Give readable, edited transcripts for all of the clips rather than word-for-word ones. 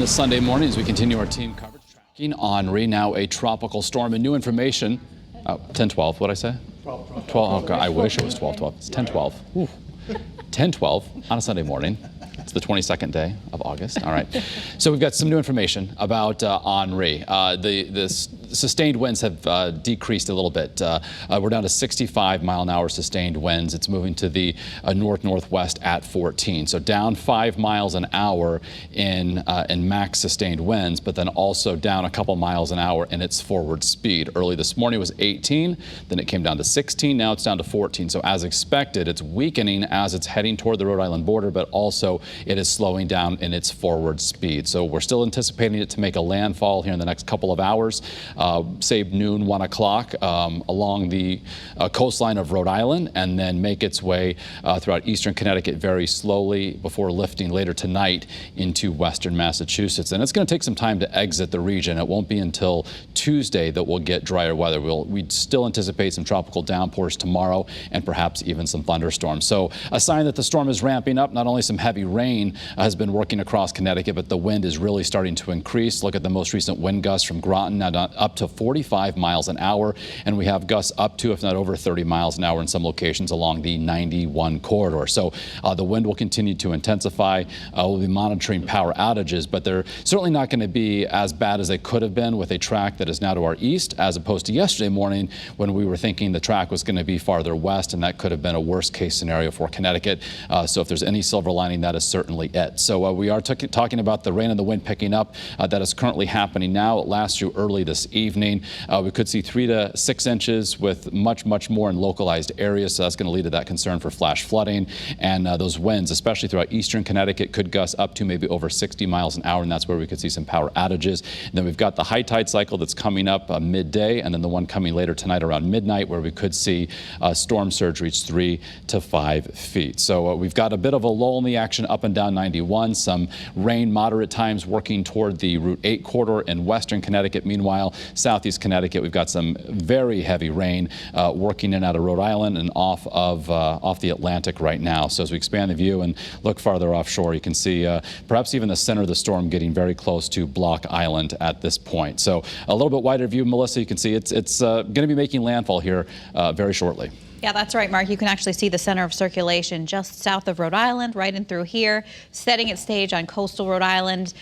This Sunday morning, as we continue our team coverage, tracking Henri, now a tropical storm, and new information. 10-12, what'd I say? 12. Oh, God, I wish it was 12-12. It's 10-12. 10-12 on a Sunday morning. It's the 22nd day of August. All right. So we've got some new information about Henri. The sustained winds have decreased a little bit. We're down to 65 mile an hour sustained winds. It's moving to the north-northwest at 14. So down 5 miles an hour in max sustained winds, but then also down a couple miles an hour in its forward speed. Early this morning it was 18, then it came down to 16, now it's down to 14. So as expected, it's weakening as it's heading toward the Rhode Island border, but also it is slowing down in its forward speed. So we're still anticipating it to make a landfall here in the next couple of hours, say noon, 1 o'clock, along the coastline of Rhode Island, and then make its way throughout eastern Connecticut very slowly before lifting later tonight into western Massachusetts. And it's going to take some time to exit the region. It won't be until Tuesday that we'll get drier weather. We'd still anticipate some tropical downpours tomorrow and perhaps even some thunderstorms. So a sign that the storm is ramping up. Not only some heavy rain has been working across Connecticut, but the wind is really starting to increase. Look at the most recent wind gusts from Groton, now up to 45 miles an hour, and we have gusts up to, if not over, 30 miles an hour in some locations along the 91 corridor. So the wind will continue to intensify. We'll be monitoring power outages, but they're certainly not going to be as bad as they could have been with a track that is now to our east, as opposed to yesterday morning when we were thinking the track was going to be farther west, and that could have been a worst case scenario for Connecticut. So if there's any silver lining, that is certainly it. So we are talking about the rain and the wind picking up. That is currently happening now. It lasts through early this evening. We could see 3 to 6 inches with much more in localized areas. So that's going to lead to that concern for flash flooding. And those winds, especially throughout eastern Connecticut, could gust up to maybe over 60 miles an hour. And that's where we could see some power outages. And then we've got the high tide cycle that's coming up midday, and then the one coming later tonight around midnight, where we could see storm surge reach 3 to 5 feet. So we've got a bit of a lull in the action up and down 91. Some rain, moderate times working toward the Route 8 corridor in western Connecticut. Meanwhile, southeast Connecticut, we've got some very heavy rain working in out of Rhode Island and off the Atlantic right now. So as we expand the view and look farther offshore, you can see perhaps even the center of the storm getting very close to Block Island at this point. So a little bit wider view, Melissa, you can see it's going to be making landfall here very shortly. Yeah, that's right, Mark. You can actually see the center of circulation just south of Rhode Island, right in through here, setting its stage on coastal Rhode Island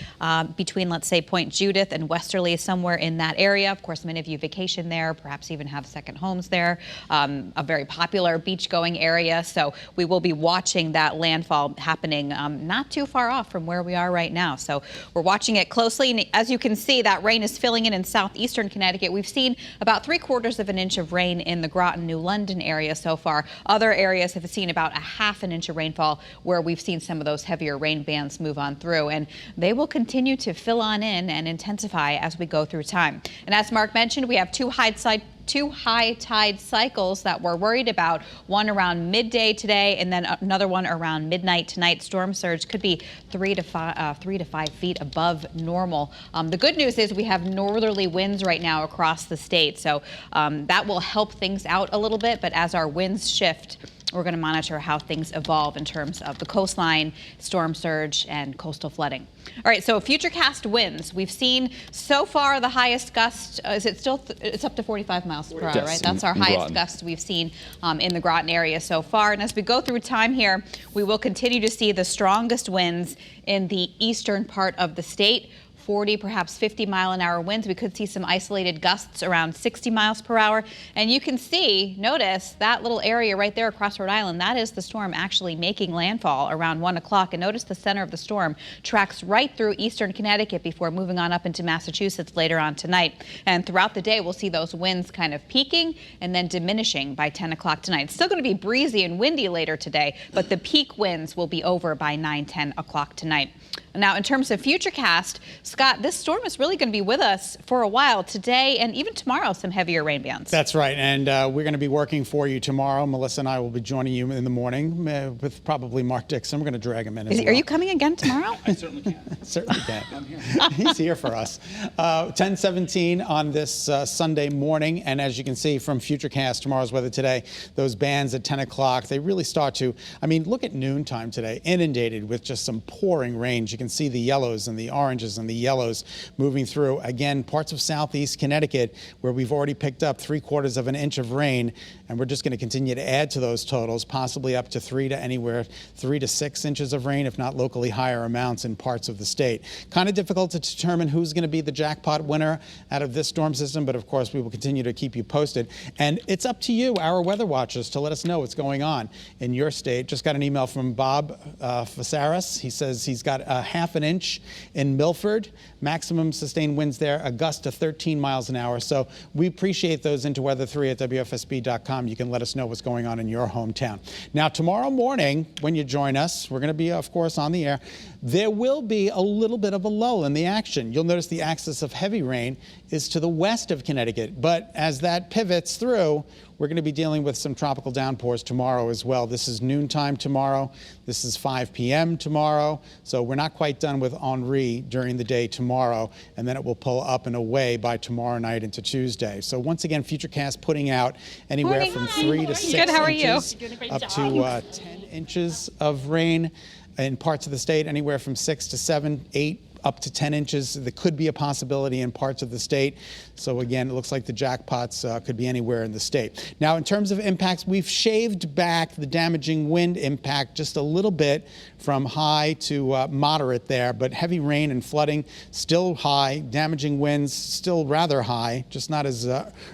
between, let's say, Point Judith and Westerly, somewhere in that area. Of course, many of you vacation there, perhaps even have second homes there, a very popular beach-going area. So we will be watching that landfall happening not too far off from where we are right now. So we're watching it closely. And as you can see, that rain is filling in southeastern Connecticut. We've seen about 3/4 of an inch of rain in the Groton, New London area so far. Other areas have seen about a 1/2 inch of rainfall, where we've seen some of those heavier rain bands move on through, and they will continue to fill on in and intensify as we go through time. And as Mark mentioned, we have two high tide cycles that we're worried about, one around midday today and then another one around midnight tonight. Storm surge could be 3 to 5 feet above normal. The good news is we have northerly winds right now across the state, so that will help things out a little bit. But as our winds shift, we're going to monitor how things evolve in terms of the coastline, storm surge, and coastal flooding. All right, so futurecast winds. We've seen so far the highest gust, it's up to 45 miles per hour, yes, right? That's our highest gust we've seen in the Groton area so far. And as we go through time here, we will continue to see the strongest winds in the eastern part of the state. 40, perhaps 50 mile an hour winds. We could see some isolated gusts around 60 miles per hour. And you can see, notice that little area right there across Rhode Island, that is the storm actually making landfall around 1 o'clock. And notice the center of the storm tracks right through eastern Connecticut before moving on up into Massachusetts later on tonight. And throughout the day, we'll see those winds kind of peaking and then diminishing by 10 o'clock tonight. It's still going to be breezy and windy later today, but the peak winds will be over by 9, 10 o'clock tonight. Now, in terms of futurecast, Scott, this storm is really going to be with us for a while today and even tomorrow, some heavier rain bands. That's right. And we're going to be working for you tomorrow. Melissa and I will be joining you in the morning with probably Mark Dixon. We're going to drag him in as well. Are you coming again tomorrow? I certainly can. Certainly can. I'm here. He's here for us. 10:17 on this Sunday morning. And as you can see from Futurecast, tomorrow's weather today, those bands at 10 o'clock, they really start to, I mean, look at noontime today, inundated with just some pouring rain. You can can see the yellows and the oranges and the yellows moving through. Again, parts of southeast Connecticut where we've already picked up 3/4 of an inch of rain, and we're just going to continue to add to those totals, possibly up to 3 to 6 inches of rain, if not locally higher amounts in parts of the state. Kind of difficult to determine who's going to be the jackpot winner out of this storm system, but of course we will continue to keep you posted. And it's up to you, our weather watchers, to let us know what's going on in your state. Just got an email from Bob Fasaris. He says he's got a ½ an inch in Milford. Maximum sustained winds there, a gust to 13 miles an hour. So we appreciate those interweather3 at WFSB.com. You can let us know what's going on in your hometown. Now, tomorrow morning, when you join us, we're going to be, of course, on the air. There will be a little bit of a lull in the action. You'll notice the axis of heavy rain is to the west of Connecticut. But as that pivots through, we're going to be dealing with some tropical downpours tomorrow as well. This is noontime tomorrow. This is 5 p.m. tomorrow. So we're not quite done with Henri during the day tomorrow, and then it will pull up and away by tomorrow night into Tuesday. So once again, Futurecast putting out anywhere from 3 to 6 Good, how are you? inches up to 10 inches of rain in parts of the state, anywhere from 6 to 7, 8, up to 10 inches. There could be a possibility in parts of the state. So again, it looks like the jackpots could be anywhere in the state. Now, in terms of impacts, we've shaved back the damaging wind impact just a little bit from high to moderate there, but heavy rain and flooding still high, damaging winds still rather high, just not as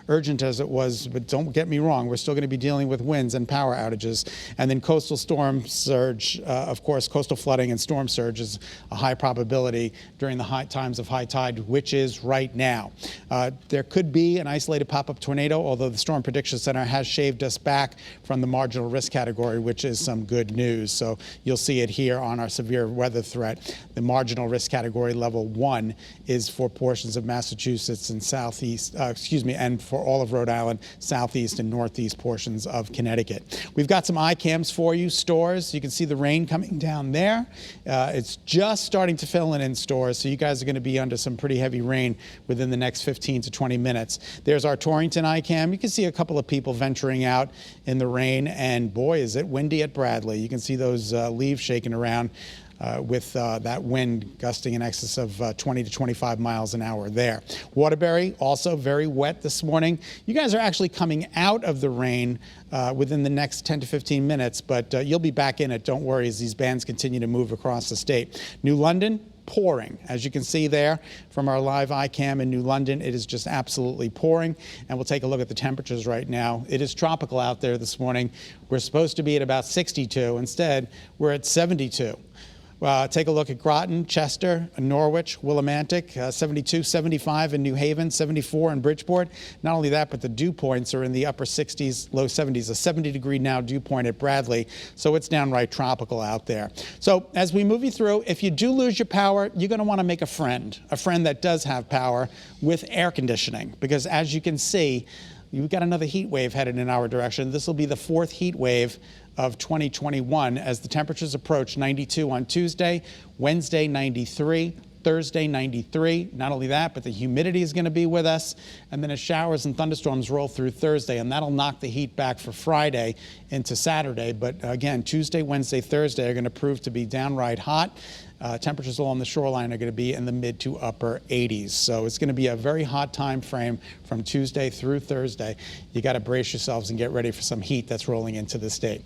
urgent as it was, but don't get me wrong, we're still going to be dealing with winds and power outages. And then coastal storm surge, of course, coastal flooding and storm surge is a high probability during the high times of high tide, which is right now. There could be an isolated pop-up tornado, although the Storm Prediction Center has shaved us back from the marginal risk category, which is some good news. So you'll see it here on our severe weather threat. The marginal risk category level 1 is for portions of Massachusetts and southeast, and for all of Rhode Island, southeast and northeast portions of Connecticut. We've got some iCams for you, stores. You can see the rain coming down there. It's just starting to fill in stores, so you guys are going to be under some pretty heavy rain within the next 15 to 20 minutes. There's our Torrington iCam. You can see a couple of people venturing out in the rain, and boy, is it windy at Bradley. You can see those leaves shaking around with that wind gusting in excess of 20 to 25 miles an hour there. Waterbury, also very wet this morning. You guys are actually coming out of the rain within the next 10 to 15 minutes, but you'll be back in it, don't worry, as these bands continue to move across the state. New London, pouring. As you can see there from our live iCam in New London, it is just absolutely pouring. And we'll take a look at the temperatures right now. It is tropical out there this morning. We're supposed to be at about 62. Instead, we're at 72. Take a look at Groton, Chester, Norwich, Willimantic, 72, 75 in New Haven, 74 in Bridgeport. Not only that, but the dew points are in the upper 60s, low 70s, a 70-degree now dew point at Bradley. So it's downright tropical out there. So as we move you through, if you do lose your power, you're going to want to make a friend that does have power with air conditioning. Because as you can see, we've got another heat wave headed in our direction. This will be the 4th heat wave of 2021 as the temperatures approach 92 on Tuesday, Wednesday 93, Thursday 93. Not only that, but the humidity is going to be with us, and then as showers and thunderstorms roll through Thursday, and that'll knock the heat back for Friday into Saturday. But again, Tuesday, Wednesday, Thursday are going to prove to be downright hot. Temperatures along the shoreline are going to be in the mid to upper 80s. So it's going to be a very hot time frame from Tuesday through Thursday. You got to brace yourselves and get ready for some heat that's rolling into the state.